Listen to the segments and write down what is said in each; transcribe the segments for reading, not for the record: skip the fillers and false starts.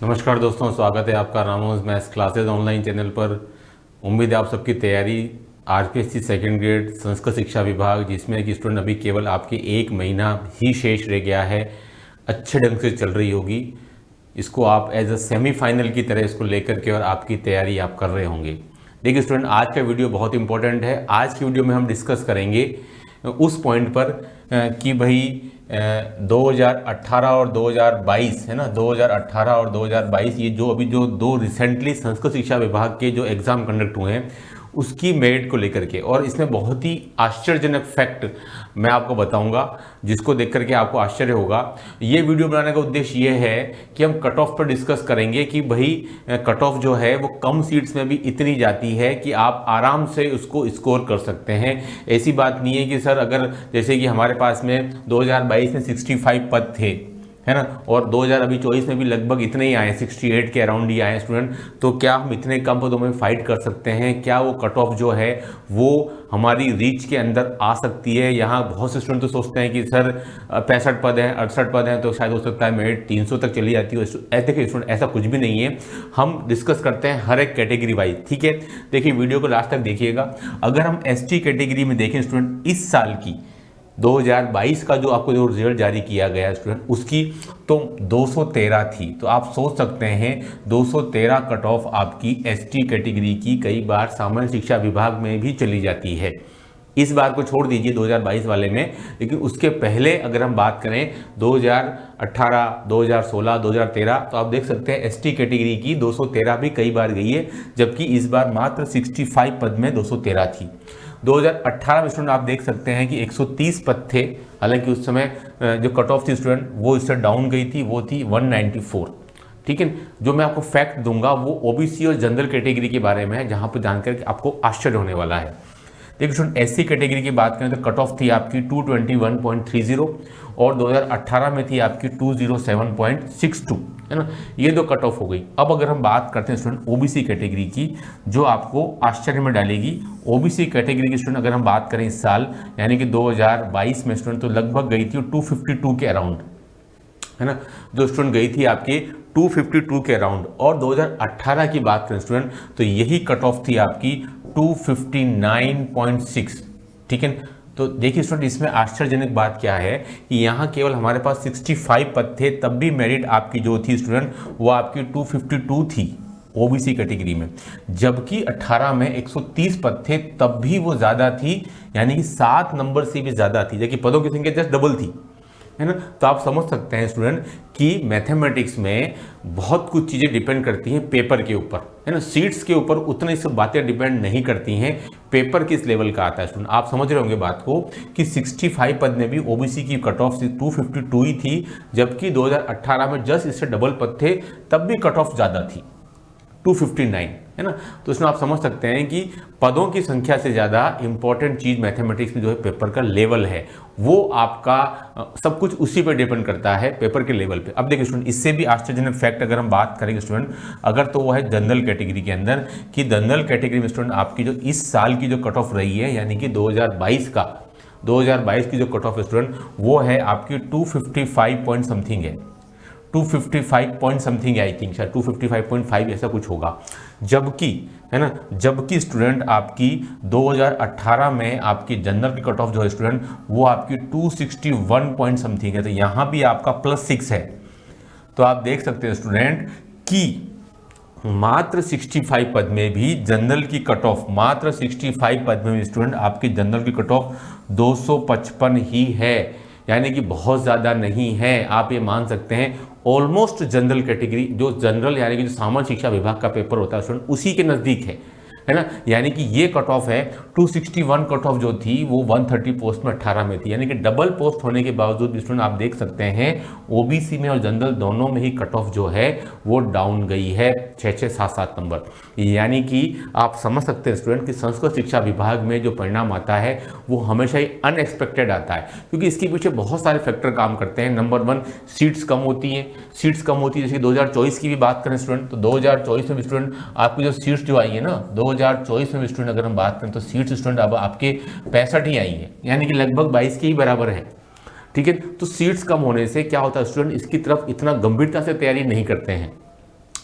नमस्कार दोस्तों, स्वागत है आपका Ramos maths classes online channel पर। उम्मीद है आप सबकी तैयारी आरपीएससी सेकंड ग्रेड संस्कृत शिक्षा विभाग, जिसमें कि स्टूडेंट अभी केवल आपके 1 महीना ही शेष रह गया है, अच्छे ढंग से चल रही होगी। इसको आप एज अ सेमीफाइनल की तरह इसको लेकर के और आपकी तैयारी आप कर रहे होंगे। देखिए स्टूडेंट, आज का वीडियो बहुत इंपॉर्टेंट है। आज की वीडियो में हम डिस्कस करेंगे उस पॉइंट पर कि भाई 2018 और 2022 है ना, 2018 और 2022 ये जो अभी जो दो रिसेंटली संस्कृत शिक्षा विभाग के जो एग्ज़ाम कंडक्ट हुए हैं उसकी मेरिट को लेकर के, और इसमें बहुत ही आश्चर्यजनक फैक्ट मैं आपको बताऊंगा जिसको देख करके आपको आश्चर्य होगा। ये वीडियो बनाने का उद्देश्य ये है कि हम कट ऑफ पर डिस्कस करेंगे कि भाई कट ऑफ जो है वो कम सीट्स में भी इतनी जाती है कि आप आराम से उसको स्कोर कर सकते हैं। ऐसी बात नहीं है कि सर अगर जैसे कि हमारे पास में 2022 में 65 पद थे, है ना, और 2024 में भी लगभग इतने ही आए, 68 के अराउंड ही आए स्टूडेंट, तो क्या हम इतने कम पदों में फाइट कर सकते हैं? क्या वो कट ऑफ जो है वो हमारी रीच के अंदर आ सकती है? यहाँ बहुत से स्टूडेंट तो सोचते हैं कि सर 65 पद हैं, 68 पद हैं, तो शायद हो सकता है मेरिट 300 तक चली जाती है। देखिए स्टूडेंट, ऐसा कुछ भी नहीं है। हम डिस्कस करते हैं हर एक कैटेगरी वाइज, ठीक है। देखिए वीडियो को लास्ट तक देखिएगा। अगर हम एसटी कैटेगरी में देखें स्टूडेंट, इस साल की 2022 का जो आपको जो रिजल्ट जारी किया गया स्टूडेंट, उसकी तो 213 थी। तो आप सोच सकते हैं 213 कट ऑफ आपकी एसटी कैटेगरी की कई बार सामान्य शिक्षा विभाग में भी चली जाती है। इस बार को छोड़ दीजिए 2022 वाले में, लेकिन उसके पहले अगर हम बात करें 2018, 2016, 2013, तो आप देख सकते हैं एसटी कैटेगरी की 213 भी कई बार गई है, जबकि इस बार मात्र 65 पद में 213 थी। 2018 में स्टूडेंट आप देख सकते हैं कि 130 पद थे, हालांकि उस समय जो कट ऑफ थी स्टूडेंट वो इससे डाउन गई थी, वो थी 194। ठीक है, जो मैं आपको फैक्ट दूंगा वो ओबीसी और जनरल कैटेगरी के बारे में है, जहां पर जानकर आपको आश्चर्य होने वाला है। देखिए स्टूडेंट, एससी कैटेगरी की बात करें तो कट ऑफ थी आपकी 221.30 और 2018 में थी आपकी 207.62, है ना। ये दो कट ऑफ हो गई। अब अगर हम बात करते हैं स्टूडेंट ओबीसी कैटेगरी की, जो आपको आश्चर्य में डालेगी। ओबीसी कैटेगरी की स्टूडेंट अगर हम बात करें इस साल यानी कि 2022 में स्टूडेंट, तो लगभग गई थी 252 के अराउंड, है ना, जो स्टूडेंट गई थी आपकी 252 के अराउंड। और 2018 की बात करें स्टूडेंट, तो यही कट ऑफ थी आपकी 259.6, ठीक है। तो देखिए स्टूडेंट, इसमें आश्चर्यजनक बात क्या है कि यहाँ केवल हमारे पास 65 पद थे, तब भी मेरिट आपकी जो थी स्टूडेंट वो आपकी 252 थी ओबीसी कैटेगरी में, जबकि 18 में 130 पद थे, तब भी वो ज़्यादा थी, यानी कि 7 नंबर से भी ज़्यादा थी, जबकि पदों की संख्या जस्ट डबल थी, है ना। तो आप समझ सकते हैं स्टूडेंट कि मैथमेटिक्स में बहुत कुछ चीज़ें डिपेंड करती हैं पेपर के ऊपर, है ना। सीट्स के ऊपर उतनी सब बातें डिपेंड नहीं करती हैं, पेपर किस लेवल का आता है स्टूडेंट। आप समझ रहे होंगे बात को कि 65 पद में भी ओबीसी की कट ऑफ 252 ही थी, जबकि 2018 में जस्ट इससे डबल पद थे, तब भी कट ऑफ ज़्यादा थी 259, है ना। तो इसमें आप समझ सकते हैं कि पदों की संख्या से ज़्यादा इंपॉर्टेंट चीज़ मैथमेटिक्स में जो है पेपर का लेवल है, वो आपका सब कुछ उसी पर डिपेंड करता है, पेपर के लेवल पे। अब देखिए स्टूडेंट, इससे भी आश्चर्यजनक फैक्ट अगर हम बात करेंगे स्टूडेंट, अगर तो वो है जनरल कैटेगरी के अंदर, कि जनरल कैटेगरी में स्टूडेंट आपकी जो इस साल की जो कट ऑफ रही है यानी कि 2022 की जो कट ऑफ स्टूडेंट वो है आपकी 255 पॉइंट समथिंग है, 255 पॉइंट समथिंग आई थिंक, शायद 255.5 ऐसा कुछ होगा। जबकि, है ना, जबकि स्टूडेंट आपकी 2018 में आपकी जनरल की कट ऑफ जो है स्टूडेंट वो आपकी 261 पॉइंट समथिंग है, तो यहाँ भी आपका +6 है। तो आप देख सकते हैं स्टूडेंट कि मात्र 65 पद में भी जनरल की कट ऑफ, मात्र 65 पद में भी स्टूडेंट आपकी जनरल की कट ऑफ 255 ही है, यानी कि बहुत ज़्यादा नहीं है। आप ये मान सकते हैं ऑलमोस्ट जनरल कैटेगरी, जो जनरल यानी कि जो सामान्य शिक्षा विभाग का पेपर होता है स्टूडेंट, उसी के नज़दीक है ना। यानी कि ये कट ऑफ है 261 कट ऑफ जो थी वो 130 पोस्ट में 18 में थी, यानी कि डबल पोस्ट होने के बावजूद भी स्टूडेंट आप देख सकते हैं ओबीसी में और जनरल दोनों में ही कट ऑफ जो है वो डाउन गई है 6-6, 7-7 नंबर। यानी कि आप समझ सकते हैं स्टूडेंट कि संस्कृत शिक्षा विभाग में जो परिणाम आता है वो हमेशा ही अनएक्सपेक्टेड आता है, क्योंकि इसके पीछे बहुत सारे फैक्टर काम करते हैं। नंबर 1, सीट्स कम होती हैं, जैसे 2024 की भी बात करें स्टूडेंट, तो 2024 में भी स्टूडेंट आपकी जो सीट्स जो आई है ना, 2024 में भी स्टूडेंट अगर हम बात करें तो सीट्स स्टूडेंट अब आपके 65 ही आई है, यानी कि लगभग 22 के ही बराबर है, ठीक है। तो सीट्स कम होने से क्या होता है स्टूडेंट, इसकी तरफ इतना गंभीरता से तैयारी नहीं करते हैं,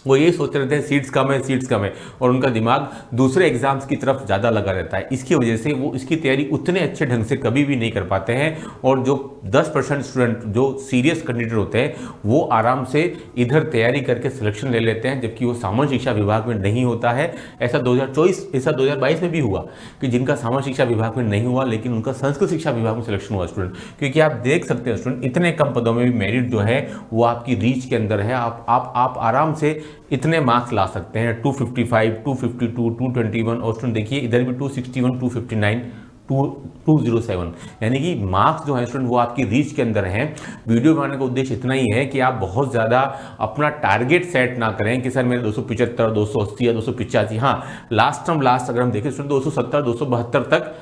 वो ये सोचते रहते हैं सीट्स कम है, सीट्स कम है, और उनका दिमाग दूसरे एग्जाम्स की तरफ ज़्यादा लगा रहता है। इसकी वजह से वो इसकी तैयारी उतने अच्छे ढंग से कभी भी नहीं कर पाते हैं, और जो 10% स्टूडेंट जो सीरियस कैंडिडेट होते हैं वो आराम से इधर तैयारी करके सिलेक्शन ले लेते हैं, जबकि वो सामान्य शिक्षा विभाग में नहीं होता है। ऐसा 2022 में भी हुआ कि जिनका सामान्य शिक्षा विभाग में नहीं हुआ लेकिन उनका संस्कृत शिक्षा विभाग में सिलेक्शन हुआ स्टूडेंट, क्योंकि आप देख सकते हैं स्टूडेंट इतने कम पदों में भी मेरिट जो है वो आपकी रीच के अंदर है। आप आराम से इतने मार्क्स ला सकते हैं, 255, 252, 221, और स्टूडेंट देखिए इधर भी 261, 259, 207, यानी कि मार्क्स जो है स्टूडेंट वो आपकी रीच के अंदर हैं। वीडियो बनाने का उद्देश्य इतना ही है कि आप बहुत ज़्यादा अपना टारगेट सेट ना करें कि सर मेरे 275, 280 या 285, हाँ लास्ट अगर हम देखें स्टूडेंट 270, 272 तक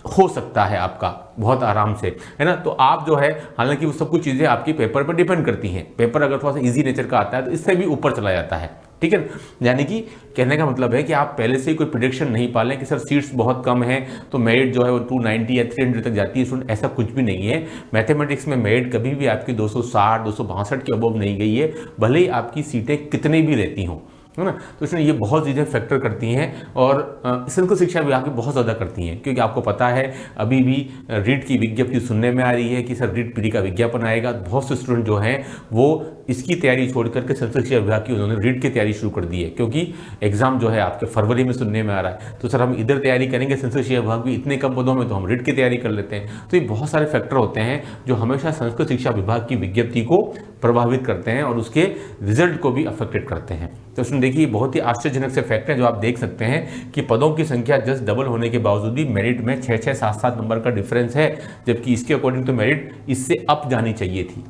हो सकता है आपका बहुत आराम से, है ना। तो आप जो है, हालांकि वो सब कुछ चीज़ें आपकी पेपर पर डिपेंड करती हैं, पेपर अगर थोड़ा सा इजी नेचर का आता है तो इससे भी ऊपर चला जाता है, ठीक है। यानी कि कहने का मतलब है कि आप पहले से ही कोई प्रेडिक्शन नहीं पालें कि सर सीट्स बहुत कम है तो मेरिट जो है वो 290 या 300 तक जाती है स्टूडेंट, ऐसा कुछ भी नहीं है। मैथमेटिक्स में मेरिट कभी भी आपकी 260, 262 के अबव नहीं गई है, भले ही आपकी सीटें कितनी भी रहती हों, है ना। तो इसमें ये बहुत चीज़ें फैक्टर करती हैं, और संस्कृत शिक्षा विभाग की बहुत ज़्यादा करती हैं, क्योंकि आपको पता है अभी भी रीट की विज्ञप्ति सुनने में आ रही है कि सर रीट पीडी का विज्ञापन आएगा। बहुत से स्टूडेंट जो हैं वो इसकी तैयारी छोड़ करके संस्कृत शिक्षा विभाग की उन्होंने रीट की तैयारी शुरू कर दी है, क्योंकि एग्जाम जो है आपके फरवरी में सुनने में आ रहा है, तो सर हम इधर तैयारी करेंगे संस्कृत शिक्षा विभाग भी इतने कम पदों में, तो हम रीट की तैयारी कर लेते हैं। तो ये बहुत सारे फैक्टर होते हैं जो हमेशा संस्कृत शिक्षा विभाग की विज्ञप्ति को प्रभावित करते हैं और उसके रिजल्ट को भी अफेक्टेड करते हैं। तो उसमें देखिए बहुत ही आश्चर्यजनक से फैक्ट है जो आप देख सकते हैं कि पदों की संख्या जस्ट डबल होने के बावजूद भी मेरिट में 6-6, 7-7 नंबर का डिफरेंस है, जबकि इसके अकॉर्डिंग तो मेरिट इससे अप जानी चाहिए थी,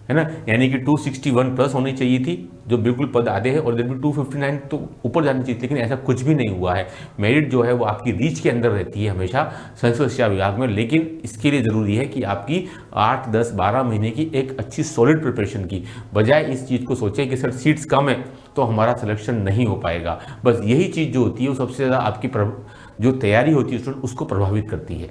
है ना। यानी कि 261 प्लस होनी चाहिए थी, जो बिल्कुल पद आधे हैं, और इधर भी 259 तो ऊपर जानी चाहिए थी, लेकिन ऐसा कुछ भी नहीं हुआ है। मेरिट जो है वो आपकी रीच के अंदर रहती है हमेशा संस्कृत शिक्षा विभाग में, लेकिन इसके लिए ज़रूरी है कि आपकी 8, 10, 12 महीने की एक अच्छी सॉलिड प्रिपरेशन की बजाय इस चीज़ को सोचें कि सर सीट्स कम है तो हमारा सिलेक्शन नहीं हो पाएगा। बस यही चीज़ जो होती है वो सबसे ज़्यादा आपकी जो तैयारी होती है स्टूडेंट उसको प्रभावित करती है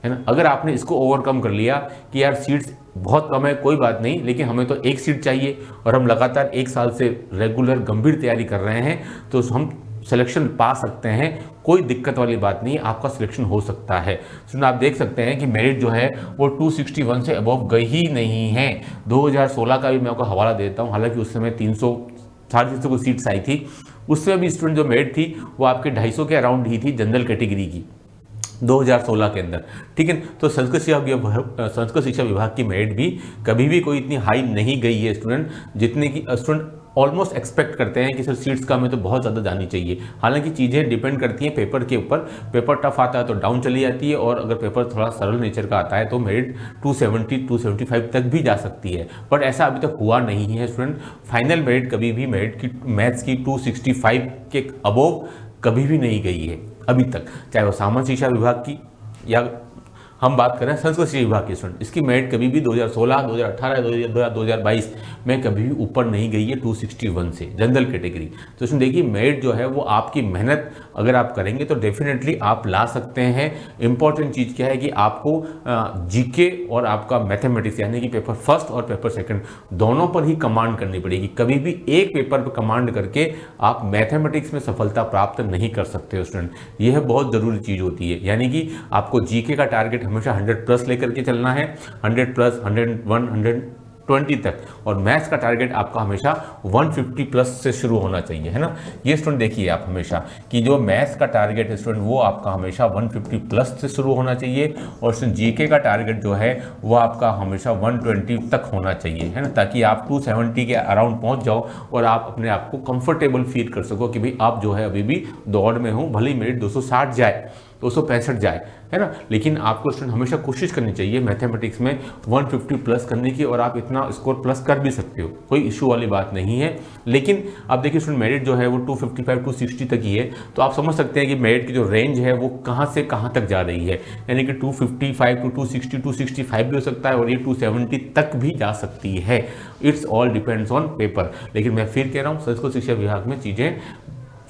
ना। अगर आपने इसको ओवरकम कर लिया कि यार सीट्स बहुत कम है, कोई बात नहीं, लेकिन हमें तो एक सीट चाहिए और हम लगातार 1 साल से रेगुलर गंभीर तैयारी कर रहे हैं, तो हम सिलेक्शन पा सकते हैं, कोई दिक्कत वाली बात नहीं, आपका सिलेक्शन हो सकता है। सुन आप देख सकते हैं कि मेरिट जो है वो 261 से अबव गई ही नहीं है। 2016 का भी मैं आपको हवाला देता हूँ, हालांकि उस समय 300-350 को सीट्स आई थी, उसमें भी स्टूडेंट जो मेरिट थी वो आपके 250 के अराउंड ही थी जनरल कैटेगरी की 2016 के अंदर, ठीक है। तो संस्कृत शिक्षा विभाग की मेरिट भी कभी भी कोई इतनी हाई नहीं गई है स्टूडेंट, जितने की स्टूडेंट ऑलमोस्ट एक्सपेक्ट करते हैं कि सर सीट्स कम है तो बहुत ज़्यादा जानी चाहिए। हालांकि चीज़ें डिपेंड करती हैं पेपर के ऊपर, पेपर टफ आता है तो डाउन चली जाती है, और अगर पेपर थोड़ा सरल नेचर का आता है तो मेरिट 270-275 तक भी जा सकती है, बट ऐसा अभी तक हुआ नहीं है स्टूडेंट। फाइनल मेरिट कभी भी मेरिट की मैथ्स की 265 के अबोव कभी भी नहीं गई है अभी तक, चाहे वो सामान्य शिक्षा विभाग की या हम बात करें संस्कृत शिक्षा विभाग की स्टूडेंट, इसकी मेरिट कभी भी 2016, 2018, 2022 में कभी भी ऊपर नहीं गई है 261 से जनरल कैटेगरी। तो इसमें देखिए मेरिट जो है वो आपकी मेहनत अगर आप करेंगे तो डेफिनेटली आप ला सकते हैं। इंपॉर्टेंट चीज़ क्या है कि आपको जीके और आपका मैथमेटिक्स यानी कि पेपर फर्स्ट और पेपर सेकंड दोनों पर ही कमांड करनी पड़ेगी। कभी भी एक पेपर पर कमांड करके आप मैथमेटिक्स में सफलता प्राप्त नहीं कर सकते हो स्टूडेंट, यह बहुत ज़रूरी चीज़ होती है। यानी कि आपको जीके का टारगेट हमेशा 100+ लेकर के चलना है, 100+, 101, 120 तक, और मैथ्स का टारगेट आपका हमेशा 150+ से शुरू होना चाहिए, है ना। ये स्टूडेंट देखिए आप हमेशा कि जो मैथ्स का टारगेट है स्टूडेंट वो आपका हमेशा 150+ से शुरू होना चाहिए, और जीके का टारगेट जो है वो आपका हमेशा 120 तक होना चाहिए, है ना, ताकि आप 270 के अराउंड पहुंच जाओ और आप अपने आप को कंफर्टेबल फील कर सको कि भाई आप जो है अभी भी दौड़ में हो, भले ही मेरिट 260 जाए, 265 जाए, है ना, लेकिन आपको स्टूडेंट हमेशा कोशिश करनी चाहिए मैथमेटिक्स में 150+ करने की, और आप इतना स्कोर प्लस कर भी सकते हो, कोई इशू वाली बात नहीं है। लेकिन आप देखिए स्टूडेंट मेरिट जो है वो 255, 260 तक ही है, तो आप समझ सकते हैं कि मेरिट की जो रेंज है वो कहाँ से कहाँ तक जा रही है, यानी कि 255 to 260, 265 भी हो सकता है, और ये 270 तक भी जा सकती है। It's all depends on paper. लेकिन मैं फिर कह रहा हूँ संस्कृत शिक्षा विभाग में चीज़ें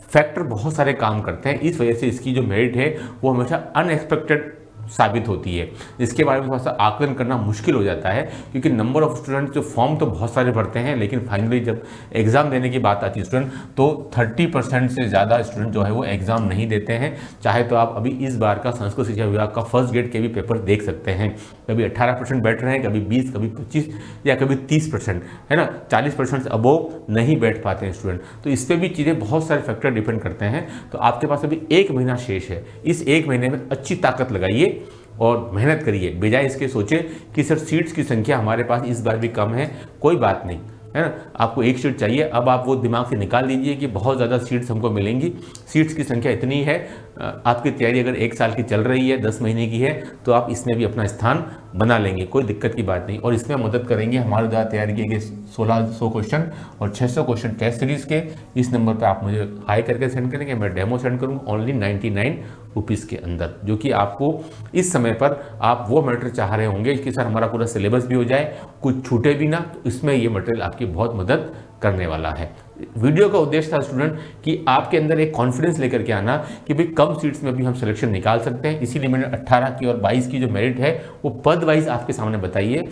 फैक्टर बहुत सारे काम करते हैं, इस वजह से इसकी जो मेरिट है वो हमेशा अनएक्सपेक्टेड साबित होती है। इसके बारे में थोड़ा सा आकलन करना मुश्किल हो जाता है, क्योंकि नंबर ऑफ स्टूडेंट जो फॉर्म तो बहुत सारे भरते हैं, लेकिन फाइनली जब एग्जाम देने की बात आती है स्टूडेंट, तो 30% से ज़्यादा स्टूडेंट जो है वो एग्जाम नहीं देते हैं। चाहे तो आप अभी इस बार का संस्कृत शिक्षा विभाग का फर्स्ट ग्रेड के भी पेपर देख सकते हैं। कभी 18% बैठ रहे हैं, कभी 20, कभी 25 या कभी 30%, है ना। 40% से अबोव नहीं बैठ पाते हैं स्टूडेंट। तो इस पर भी चीज़ें बहुत सारे फैक्टर डिपेंड करते हैं। तो आपके पास अभी 1 महीना शेष है, इस 1 महीने में अच्छी ताकत लगाइए और मेहनत करिए। बजाय इसके सोचें कि सर सीट्स की संख्या हमारे पास इस बार भी कम है, कोई बात नहीं, है ना। आपको 1 सीट चाहिए, अब आप वो दिमाग से निकाल दीजिए कि बहुत ज़्यादा सीट्स हमको मिलेंगी। सीट्स की संख्या इतनी है, आपकी तैयारी अगर 1 साल की चल रही है, 10 महीने की है, तो आप इसमें भी अपना स्थान बना लेंगे, कोई दिक्कत की बात नहीं। और इसमें मदद करेंगे हमारे द्वारा तैयार किए गए 1600 क्वेश्चन और 600 क्वेश्चन टेस्ट सीरीज़ के। इस नंबर पर आप मुझे हाई करके सेंड करेंगे, मैं डेमो सेंड करूँगा ओनली 99 रुपीज़ के अंदर, जो कि आपको इस समय पर आप वो मटेरियल चाह रहे होंगे कि सर हमारा पूरा सिलेबस भी हो जाए, कुछ छूटे भी ना, तो इसमें ये मटेरियल आपकी बहुत मदद करने वाला है। वीडियो का उद्देश्य था स्टूडेंट कि आपके अंदर एक कॉन्फिडेंस लेकर के आना कि भाई कम सीट्स में भी हम सिलेक्शन निकाल सकते हैं। इसीलिए मैंने 18 की और 22 की जो मेरिट है वो पद वाइज आपके सामने बताई है,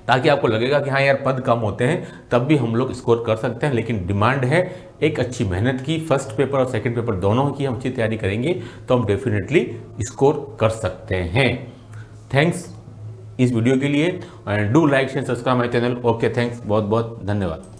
ताकि आपको लगेगा कि हाँ यार पद कम होते हैं तब भी हम लोग स्कोर कर सकते हैं। लेकिन डिमांड है एक अच्छी मेहनत की, फर्स्ट पेपर और सेकंड पेपर दोनों की हम अच्छी तैयारी करेंगे तो हम डेफिनेटली स्कोर कर सकते हैं। थैंक्स इस वीडियो के लिए, and do like share subscribe my channel. Okay, thanks, बहुत बहुत धन्यवाद।